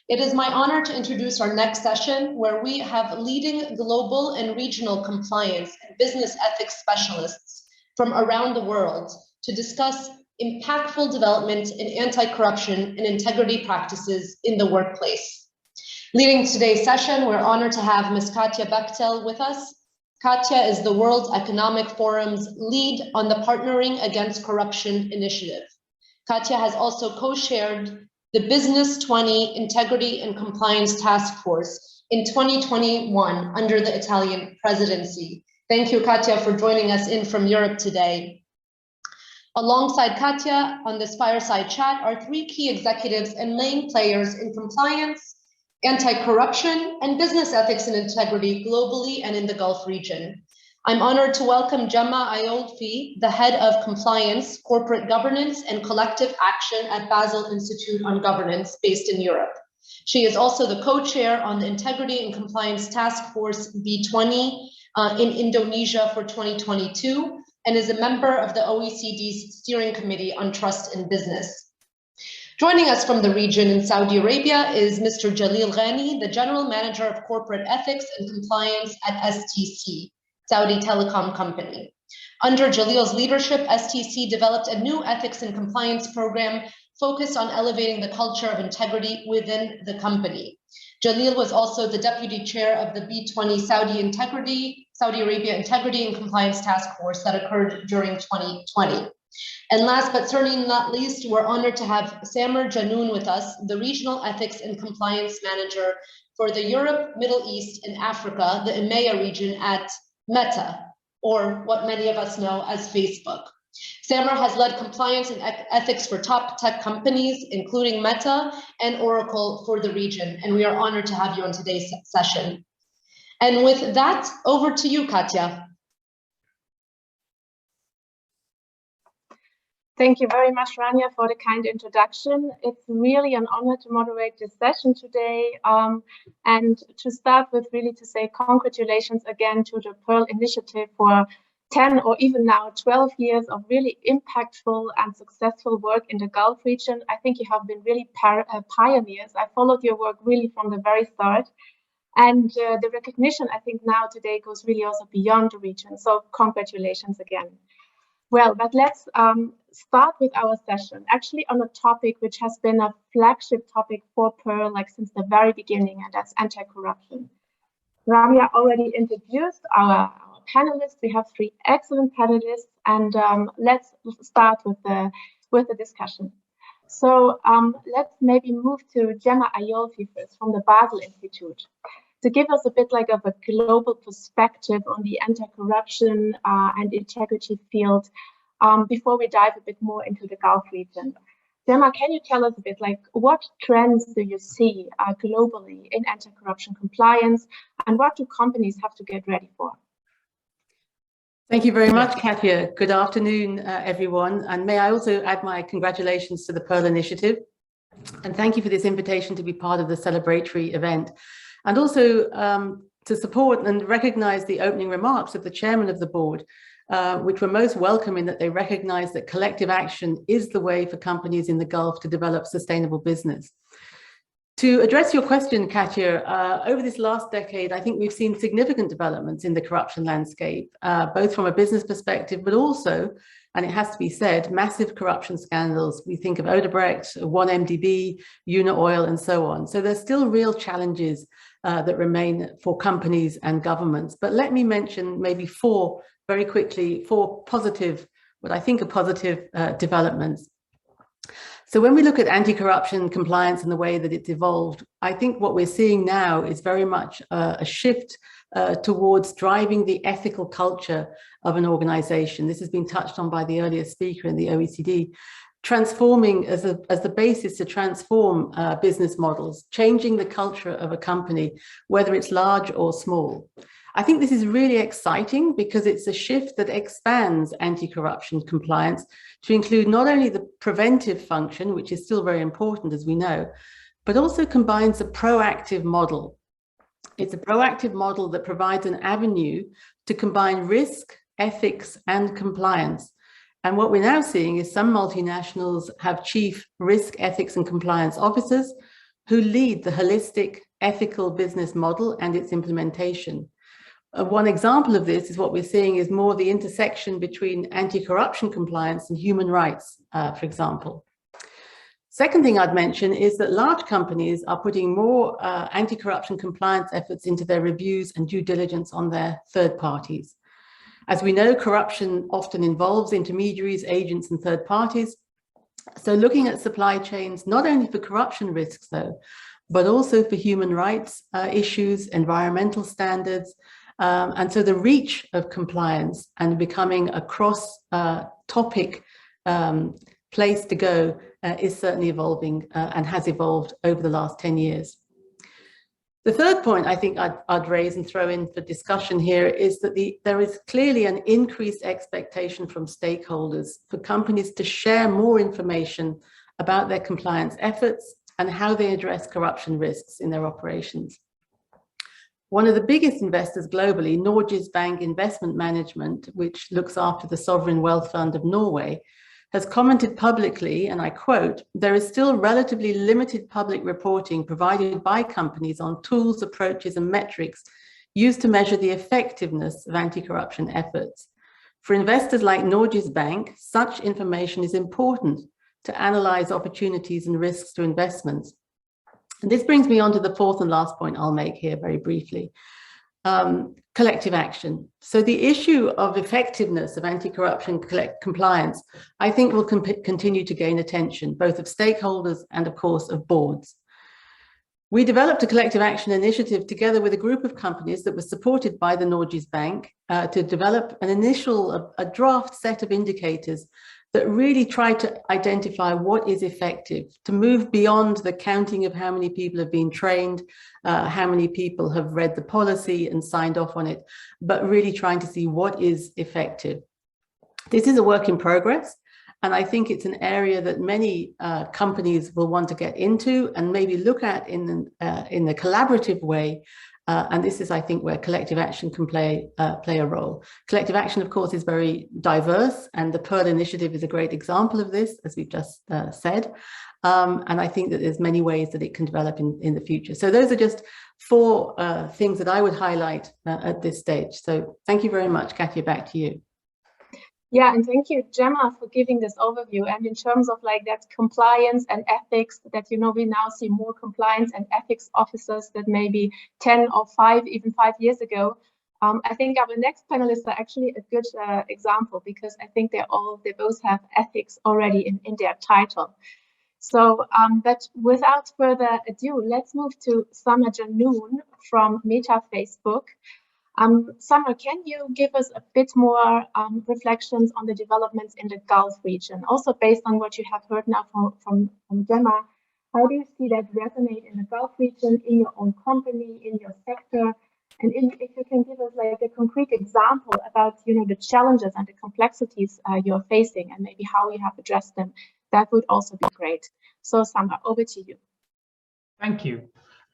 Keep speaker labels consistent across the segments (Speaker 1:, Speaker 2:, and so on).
Speaker 1: It is my honor to introduce our next session, where we have leading global and regional compliance and business ethics specialists from around the world to discuss impactful development in anti-corruption and integrity practices in the workplace. Leading today's session, we're honored to have Ms. Katja Bechtel with us. Katja is the World Economic Forum's lead on the Partnering Against Corruption initiative. Katja has also co-chaired the Business 20 Integrity and Compliance Task Force in 2021 under the Italian presidency. Thank you, Katja, for joining us in from Europe today. Alongside Katja on this fireside chat are three key executives and main players in compliance, anti-corruption, and business ethics and integrity globally and in the Gulf region. I'm honored to welcome Gemma Ayolfi, the head of compliance, corporate governance, and collective action at Basel Institute on Governance based in Europe. She is also the co-chair on the Integrity and Compliance Task Force B20 in Indonesia for 2022, and is a member of the OECD's Steering Committee on Trust in Business. Joining us from the region in Saudi Arabia is Mr. Jalil Ghani, the General Manager of Corporate Ethics and Compliance at STC, Saudi Telecom Company. Under Jalil's leadership, STC developed a new ethics and compliance program focused on elevating the culture of integrity within the company. Jalil was also the deputy chair of the B20 Saudi Arabia Integrity and Compliance Task Force that occurred during 2020. And last but certainly not least, we're honored to have Samer Janoun with us, the Regional Ethics and Compliance Manager for the Europe, Middle East, and Africa, the EMEA region at Meta, or what many of us know as Facebook. Samer has led compliance and ethics for top tech companies, including Meta and Oracle for the region, and we are honored to have you on today's session. And with that, over to you, Katja.
Speaker 2: Thank you very much, Rania, for the kind introduction. It's really an honor to moderate this session today, and to start with really to say congratulations again to the Pearl Initiative for 10 or even now 12 years of really impactful and successful work in the Gulf region. I think you have been really pioneers. I followed your work really from the very start. And the recognition, I think now today goes really also beyond the region. So congratulations again. Well, but let's start with our session, actually on a topic which has been a flagship topic for Pearl like since the very beginning, and that's anti-corruption. Ramya already introduced our panelists. We have three excellent panelists, and let's start with the discussion. So let's maybe move to Gemma Ayolfi first from the Basel Institute, to give us a bit like of a global perspective on the anti-corruption and integrity field before we dive a bit more into the Gulf region. Gemma, can you tell us a bit like what trends do you see globally in anti-corruption compliance, and what do companies have to get ready for?
Speaker 3: Thank you very much, Katja. Good afternoon, everyone. And may I also add my congratulations to the Pearl Initiative. And thank you for this invitation to be part of the celebratory event. And also to support and recognize the opening remarks of the chairman of the board, which were most welcome in that they recognize that collective action is the way for companies in the Gulf to develop sustainable business. To address your question, Katja, over this last decade, I think we've seen significant developments in the corruption landscape, both from a business perspective, but also, and it has to be said, massive corruption scandals. We think of Odebrecht, 1MDB, Unaoil, and so on. So there's still real challenges that remain for companies and governments. But let me mention maybe very quickly, four positive, what I think are positive developments. So when we look at anti-corruption compliance and the way that it's evolved, I think what we're seeing now is very much a shift towards driving the ethical culture of an organization. This has been touched on by the earlier speaker in the OECD, transforming as the basis to transform business models, changing the culture of a company, whether it's large or small. I think this is really exciting because it's a shift that expands anti-corruption compliance to include not only the preventive function, which is still very important, as we know, but also combines a proactive model. It's a proactive model that provides an avenue to combine risk, ethics, and compliance. And what we're now seeing is some multinationals have chief risk, ethics, and compliance officers who lead the holistic ethical business model and its implementation. One example of this is what we're seeing is more the intersection between anti-corruption compliance and human rights, for example. Second thing I'd mention is that large companies are putting more anti-corruption compliance efforts into their reviews and due diligence on their third parties. As we know, corruption often involves intermediaries, agents, and third parties. So looking at supply chains, not only for corruption risks though, but also for human rights issues, environmental standards, and so the reach of compliance and becoming a cross-topic place to go is certainly evolving and has evolved over the last 10 years. The third point I think I'd raise and throw in for discussion here is that there is clearly an increased expectation from stakeholders for companies to share more information about their compliance efforts and how they address corruption risks in their operations. One of the biggest investors globally, Norges Bank Investment Management, which looks after the Sovereign Wealth Fund of Norway, has commented publicly, and I quote, "There is still relatively limited public reporting provided by companies on tools, approaches, and metrics used to measure the effectiveness of anti-corruption efforts. For investors like Norges Bank, such information is important to analyze opportunities and risks to investments." And this brings me on to the fourth and last point I'll make here very briefly. Collective action. So the issue of effectiveness of anti-corruption compliance, I think, will continue to gain attention, both of stakeholders and, of course, of boards. We developed a collective action initiative together with a group of companies that was supported by the Norges Bank to develop a draft set of indicators that really try to identify what is effective, to move beyond the counting of how many people have been trained, how many people have read the policy and signed off on it, but really trying to see what is effective. This is a work in progress, and I think it's an area that many companies will want to get into and maybe look at in a collaborative way. And this is, I think, where collective action can play a role. Collective action, of course, is very diverse, and the Pearl Initiative is a great example of this, as we've just said. And I think that there's many ways that it can develop in the future. So those are just four things that I would highlight at this stage. So thank you very much. Katja, back to you.
Speaker 2: Yeah, and thank you, Gemma, for giving this overview. And in terms of like that compliance and ethics, that, you know, we now see more compliance and ethics officers that maybe 10 or 5, even 5 years ago. I think our next panelists are actually a good example, because I think they both have ethics already in their title. So, but without further ado, let's move to Summer Janoon from Meta Facebook. Summer, can you give us a bit more reflections on the developments in the Gulf region? Also based on what you have heard now from Gemma, how do you see that resonate in the Gulf region, in your own company, in your sector? And if you can give us like a concrete example about, you know, the challenges and the complexities you're facing and maybe how you have addressed them, that would also be great. So Summer, over to you.
Speaker 4: Thank you.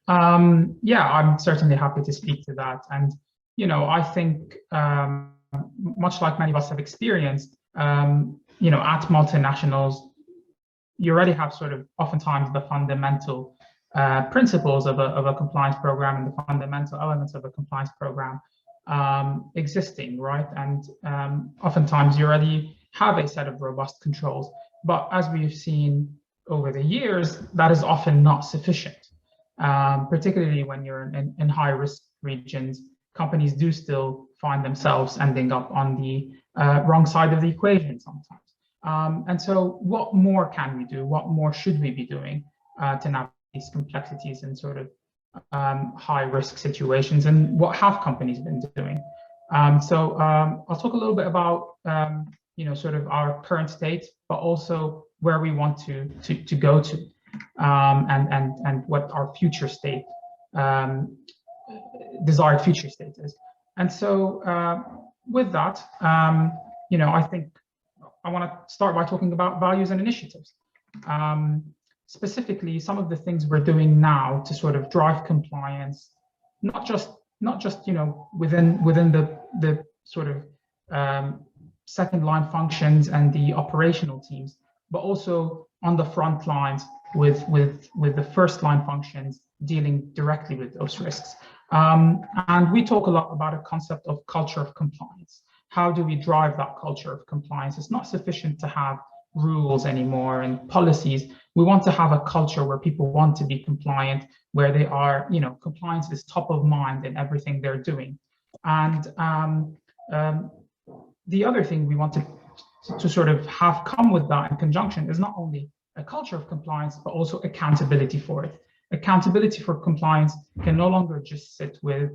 Speaker 4: Yeah, I'm certainly happy to speak to that. And you know, I think much like many of us have experienced, you know, at multinationals, you already have sort of oftentimes the fundamental principles of a compliance program and the fundamental elements of a compliance program existing, right? And oftentimes you already have a set of robust controls. But as we've seen over the years, that is often not sufficient, particularly when you're in high-risk regions. Companies do still find themselves ending up on the wrong side of the equation sometimes. And so what more can we do? What more should we be doing to navigate these complexities in sort of high-risk situations? And what have companies been doing? So I'll talk a little bit about, you know, sort of our current state, but also where we want to go to, and what our future state desired future state is. And so with that, you know, I think I want to start by talking about values and initiatives. Specifically, some of the things we're doing now to sort of drive compliance, not just you know, within the sort of second line functions and the operational teams, but also on the front lines with the first line functions dealing directly with those risks. And we talk a lot about a concept of culture of compliance. How do we drive that culture of compliance? It's not sufficient to have rules anymore and policies. We want to have a culture where people want to be compliant, where they are, compliance is top of mind in everything they're doing. And the other thing we want to sort of have come with that in conjunction is not only a culture of compliance, but also accountability for it. Accountability for compliance can no longer just sit with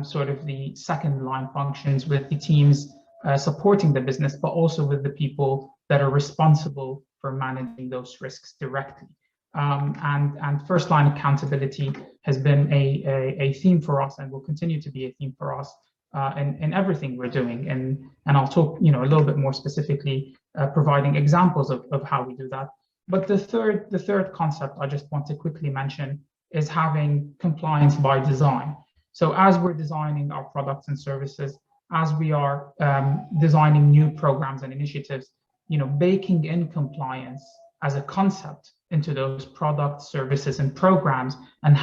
Speaker 4: sort of the second line functions, with the teams supporting the business, but also with the people that are responsible for managing those risks directly. And first line accountability has been a theme for us and will continue to be a theme for us in everything we're doing. And I'll talk a little bit more specifically, providing examples of how we do that. But the third concept I just want to quickly mention is having compliance by design. So as we're designing our products and services, as we are designing new programs and initiatives, baking in compliance as a concept into those products, services, and programs, and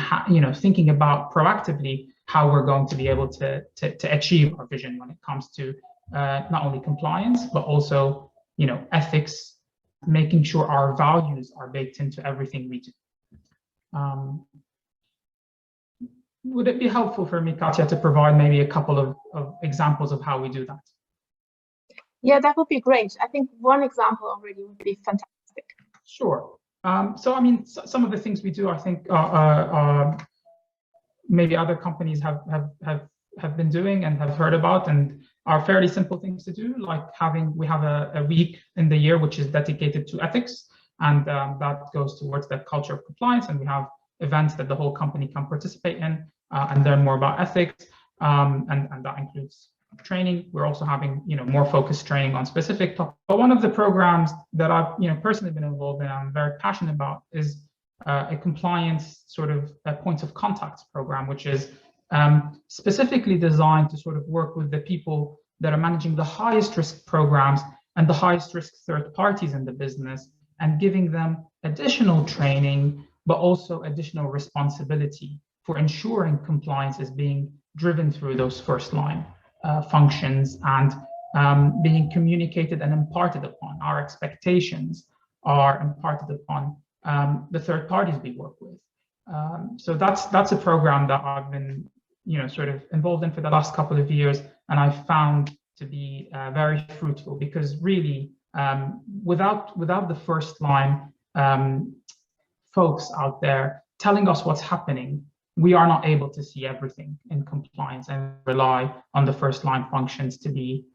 Speaker 4: thinking about proactively how we're going to be able to achieve our vision when it comes to not only compliance, but also ethics, making sure our values are baked into everything we do. Would it be helpful for me, Katja, to provide maybe a couple of examples of how we do that?
Speaker 2: Yeah, that would be great. I think one example already would be fantastic.
Speaker 4: Sure. So, I mean, some of the things we do, I think, maybe other companies have been doing and have heard about, and are fairly simple things to do, like we have a week in the year which is dedicated to ethics, and that goes towards the culture of compliance, and we have events that the whole company can participate in and learn more about ethics, and that includes training. We're also having more focused training on specific topics. But one of the programs that I've personally been involved in, I'm very passionate about, is a compliance sort of points of contact program, which is specifically designed to sort of work with the people that are managing the highest risk programs and the highest risk third parties in the business, and giving them additional training, but also additional responsibility for ensuring compliance is being driven through those first line functions, and being communicated and imparted upon. Our expectations are imparted upon the third parties we work with. So that's a program that I've been sort of involved in for the last couple of years, and I found to be very fruitful, because really without the first line folks out there telling us what's happening, we are not able to see everything in compliance, and rely on the first line functions to be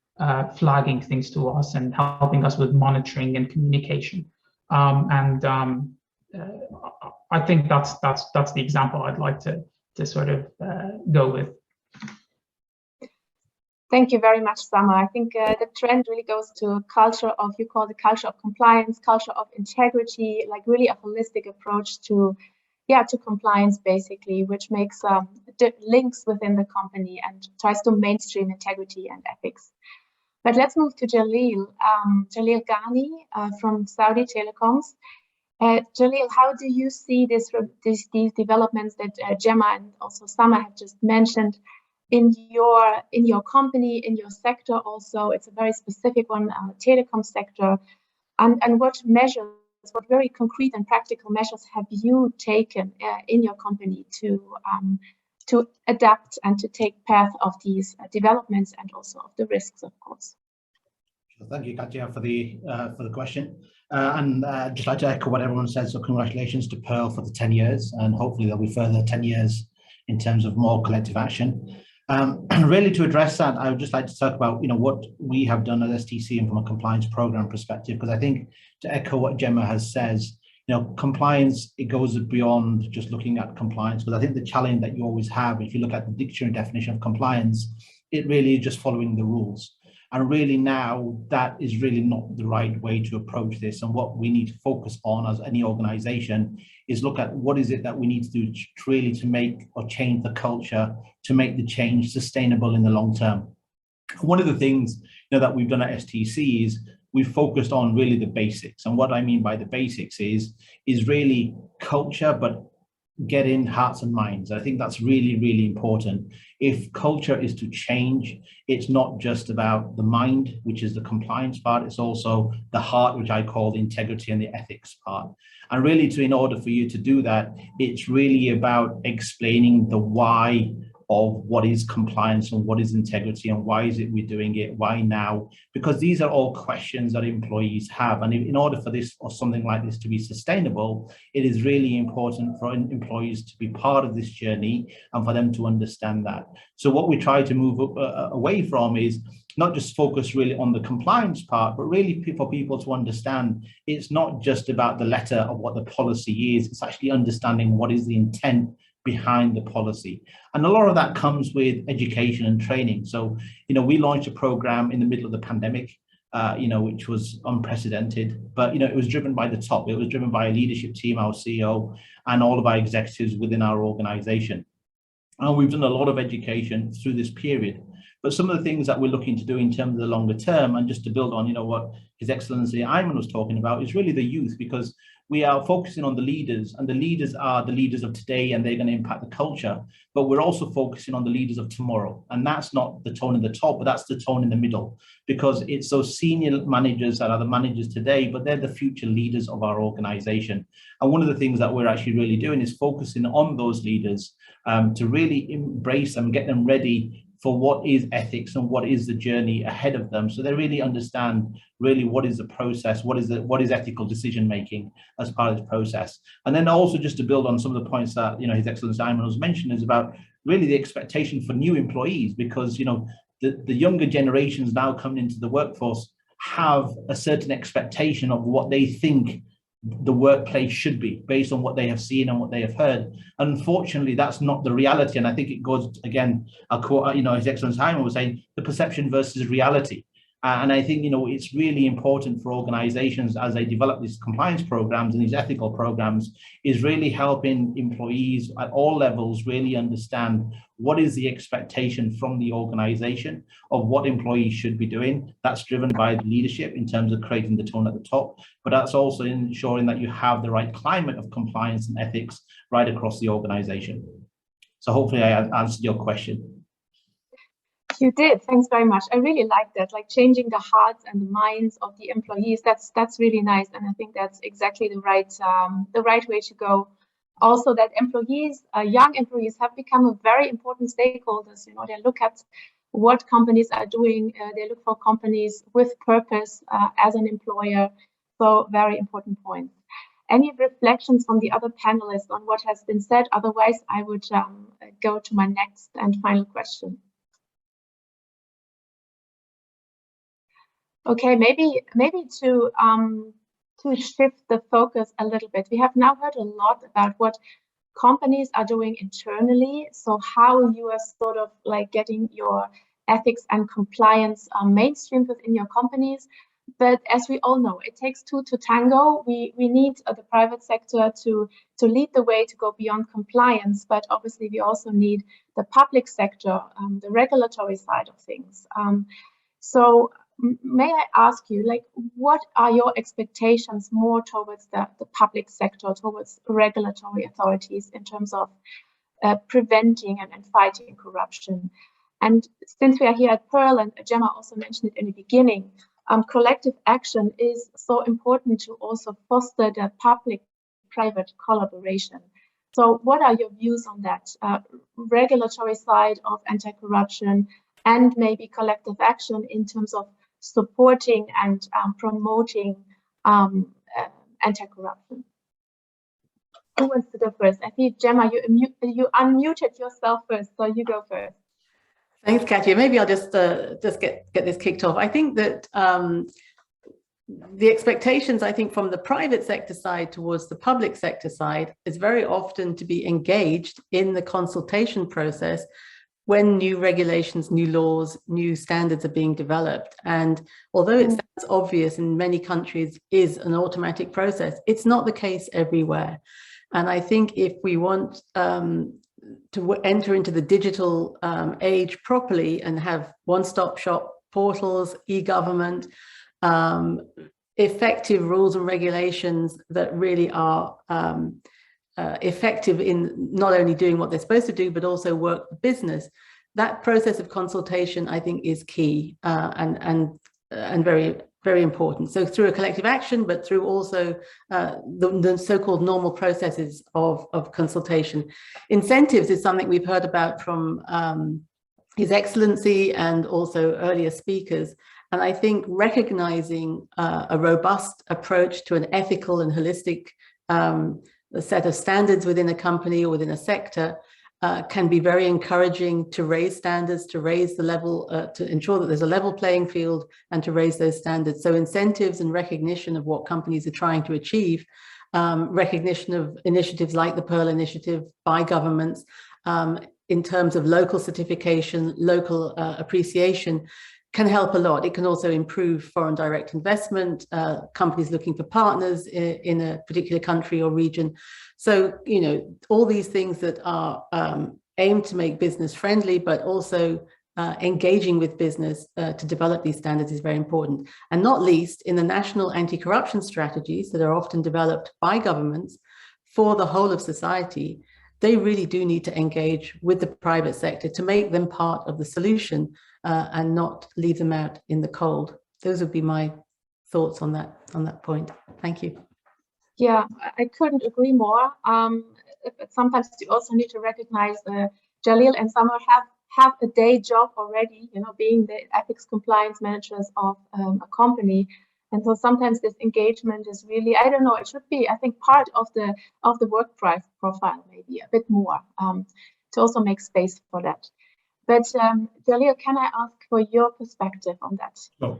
Speaker 4: flagging things to us and helping us with monitoring and communication. I think that's the example I'd like to sort of go with.
Speaker 2: Thank you very much, Sama. I think the trend really goes to a culture of, you call the culture of compliance, culture of integrity, like really a holistic approach to compliance, basically, which makes links within the company and tries to mainstream integrity and ethics. But let's move to Jalil Ghani from Saudi Telecoms. Jalil, how do you see these developments that Gemma and also Sama have just mentioned in your company, in your sector? Also, it's a very specific one, telecom sector. And what very concrete and practical measures have you taken in your company to adapt and to take path of these developments, and also of the risks, of course?
Speaker 5: Thank you, Katja, for the question. And just like to echo what everyone said, so congratulations to Pearl for the 10 years, and hopefully there'll be further 10 years in terms of more collective action. Really, to address that, I would just like to talk about what we have done at STC and from a compliance program perspective, because I think, to echo what Gemma has says, compliance, it goes beyond just looking at compliance, because I think the challenge that you always have, if you look at the dictionary definition of compliance, it really is just following the rules. And really now, that is really not the right way to approach this. And what we need to focus on as any organization is look at what is it that we need to do really to make or change the culture, to make the change sustainable in the long term. One of the things that we've done at STC is we focused on really the basics. And what I mean by the basics is really culture, but get in hearts and minds. I think that's really, really important. If culture is to change, it's not just about the mind, which is the compliance part, it's also the heart, which I call the integrity and the ethics part. And really, in order for you to do that, it's really about explaining the why of what is compliance and what is integrity and why is it we're doing it, why now? Because these are all questions that employees have. And in order for this or something like this to be sustainable, it is really important for employees to be part of this journey and for them to understand that. So what we try to move away from is not just focus really on the compliance part, but really for people to understand it's not just about the letter of what the policy is, it's actually understanding what is the intent behind the policy. And a lot of that comes with education and training. So, we launched a program in the middle of the pandemic, which was unprecedented, but, it was driven by the top. It was driven by a leadership team, our CEO, and all of our executives within our organization. And we've done a lot of education through this period. But some of the things that we're looking to do in terms of the longer term, and just to build on, what His Excellency Ayman was talking about, is really the youth, because we are focusing on the leaders, and the leaders are the leaders of today, and they're going to impact the culture. But we're also focusing on the leaders of tomorrow. And that's not the tone in the top, but that's the tone in the middle, because it's those senior managers that are the managers today, but they're the future leaders of our organization. And one of the things that we're actually really doing is focusing on those leaders to really embrace them, get them ready for what is ethics and what is the journey ahead of them, so they really understand really what is the process, what is ethical decision making as part of the process. And then also, just to build on some of the points that His Excellency Ayman was mentioned, is about really the expectation for new employees, because the younger generations now coming into the workforce have a certain expectation of what they think the workplace should be based on what they have seen and what they have heard. Unfortunately, that's not the reality. And I think it goes, again, I'll quote, His Excellency Hyman was saying, the perception versus reality. And I think, it's really important for organizations as they develop these compliance programs and these ethical programs, is really helping employees at all levels really understand what is the expectation from the organization of what employees should be doing. That's driven by the leadership in terms of creating the tone at the top, but that's also ensuring that you have the right climate of compliance and ethics right across the organization. So hopefully I answered your question.
Speaker 2: You did. Thanks very much. I really like that, like changing the hearts and the minds of the employees. That's really nice, and I think that's exactly the right way to go. Also, that employees, young employees, have become a very important stakeholders. They look at what companies are doing. They look for companies with purpose as an employer. So, very important point. Any reflections from the other panelists on what has been said? Otherwise, I would go to my next and final question. Okay, maybe to shift the focus a little bit. We have now heard a lot about what companies are doing internally. So how you are sort of like getting your ethics and compliance mainstreamed within your companies. But as we all know, it takes two to tango. We need the private sector to lead the way to go beyond compliance. But obviously, we also need the public sector, the regulatory side of things. So may I ask you, what are your expectations more towards the public sector, towards regulatory authorities in terms of preventing and fighting corruption? And since we are here at Pearl, and Gemma also mentioned it in the beginning, collective action is so important to also foster the public-private collaboration. So what are your views on that regulatory side of anti-corruption and maybe collective action in terms of supporting and promoting anti-corruption? Who wants to go first? I think, Gemma, you unmuted yourself first, so you go first.
Speaker 3: Thanks, Katya. Maybe I'll just get this kicked off. I think that the expectations, I think, from the private sector side towards the public sector side is very often to be engaged in the consultation process when new regulations, new laws, new standards are being developed. And although it sounds obvious in many countries is an automatic process, it's not the case everywhere. And I think if we want to enter into the digital age properly and have one-stop shop portals, e-government, effective rules and regulations that really are effective in not only doing what they're supposed to do, but also work the business. That process of consultation, I think, is key and very, very important. So through a collective action, but through also the so-called normal processes of consultation. Incentives is something we've heard about from His Excellency and also earlier speakers. And I think recognizing a robust approach to an ethical and holistic set of standards within a company or within a sector can be very encouraging to raise standards, to raise the level, to ensure that there's a level playing field and to raise those standards. So incentives and recognition of what companies are trying to achieve, recognition of initiatives like the Pearl Initiative by governments in terms of local certification, local appreciation, can help a lot. It can also improve foreign direct investment, companies looking for partners in a particular country or region. So, you know, all these things that are aimed to make business friendly, but also engaging with business to develop these standards is very important. And not least in the national anti-corruption strategies that are often developed by governments for the whole of society, they really do need to engage with the private sector to make them part of the solution and not leave them out in the cold. Those would be my thoughts on that point. Thank you.
Speaker 2: Yeah, I couldn't agree more. Sometimes you also need to recognize Jalil and Summer have a day job already, you know, being the ethics compliance managers of a company. And so sometimes this engagement is really, I don't know, it should be, I think, part of the work profile, maybe a bit more, to also make space for that. But Jalil, can I ask for your perspective on that?
Speaker 5: Sure.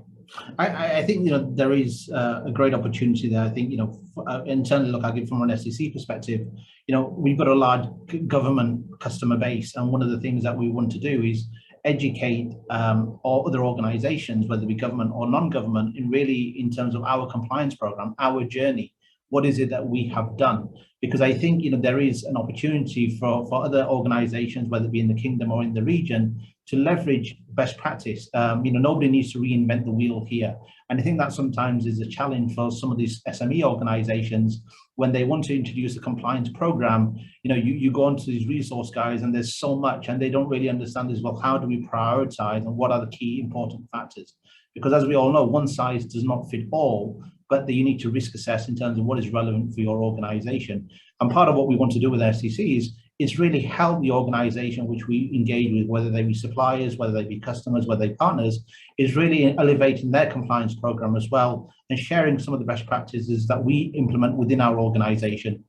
Speaker 5: I think, you know, there is a great opportunity there. I think, you know, internally, look, I give from an SEC perspective, you know, we've got a large government customer base. And one of the things that we want to do is educate all other organizations, whether it be government or non-government, in terms of our compliance program, our journey. What is it that we have done? Because I think, you know, there is an opportunity for other organizations, whether it be in the kingdom or in the region, to leverage best practice. You know, nobody needs to reinvent the wheel here. And I think that sometimes is a challenge for some of these SME organizations when they want to introduce a compliance program. You know, you go onto these resource guys and there's so much and they don't really understand as well, how do we prioritize and what are the key important factors? Because as we all know, one size does not fit all, but you need to risk assess in terms of what is relevant for your organization. And part of what we want to do with SECs is really help the organization which we engage with, whether they be suppliers, whether they be customers, whether they partners, is really elevating their compliance program as well and sharing some of the best practices that we implement within our organization,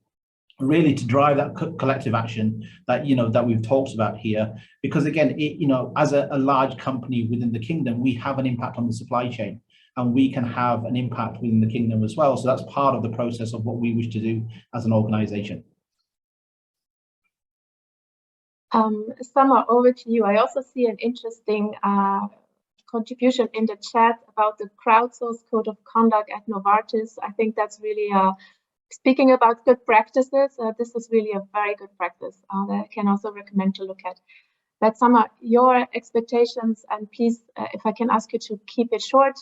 Speaker 5: really to drive that collective action that, you know, that we've talked about here. Because again, you know, as a large company within the kingdom, we have an impact on the supply chain. And we can have an impact within the kingdom as well. So that's part of the process of what we wish to do as an organization.
Speaker 2: Summer, over to you. I also see an interesting contribution in the chat about the crowdsourced code of conduct at Novartis. I think that's really, speaking about good practices, this is really a very good practice that I can also recommend to look at. But Summer, your expectations, and please, if I can ask you to keep it short,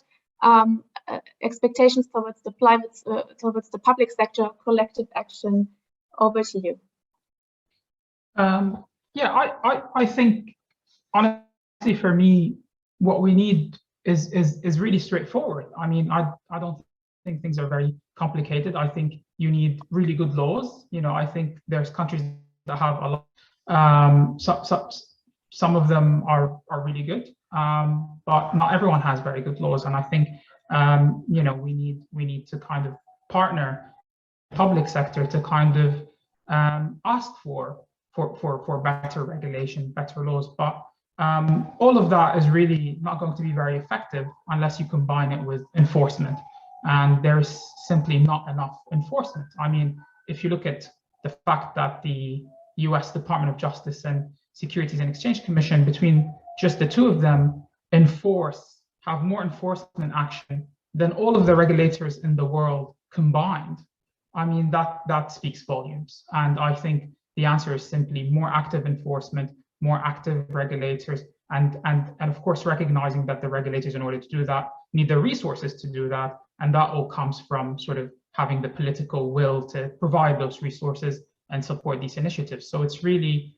Speaker 2: expectations towards the public sector collective action. Over to you.
Speaker 4: Yeah, I think honestly for me, what we need is really straightforward. I mean, I don't think things are very complicated. I think you need really good laws. You know, I think there's countries that have a lot. Some of them are really good, but not everyone has very good laws. And I think you know, we need to kind of partner public sector to kind of ask for better regulation, better laws. But all of that is really not going to be very effective unless you combine it with enforcement. And there's simply not enough enforcement. I mean, if you look at the fact that the US Department of Justice and Securities and Exchange Commission, between just the two of them, have more enforcement action than all of the regulators in the world combined. I mean, that speaks volumes. And I think the answer is simply more active enforcement, more active regulators, and of course recognizing that the regulators, in order to do that, need the resources to do that. And that all comes from sort of having the political will to provide those resources and support these initiatives. So it's really,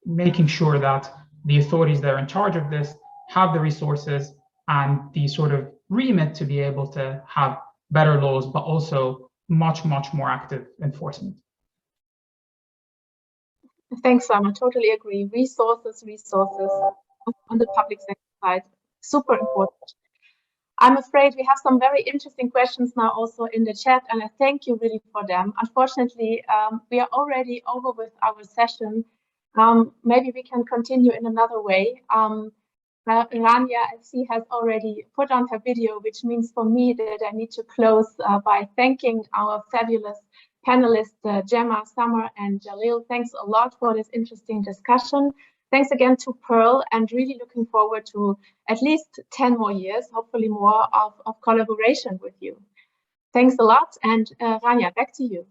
Speaker 4: making sure that the authorities that are in charge of this have the resources and the sort of remit to be able to have better laws, but also much, much more active enforcement.
Speaker 2: Thanks, Sam. I totally agree. Resources on the public sector side, super important. I'm afraid we have some very interesting questions now also in the chat, and I thank you really for them. Unfortunately, we are already over with our session. Maybe we can continue in another way. Rania, I see, has already put on her video, which means for me that I need to close by thanking our fabulous panelists, Gemma, Summer, and Jalil. Thanks a lot for this interesting discussion. Thanks again to Pearl, and really looking forward to at least 10 more years, hopefully more, of collaboration with you. Thanks a lot, and Rania, back to you.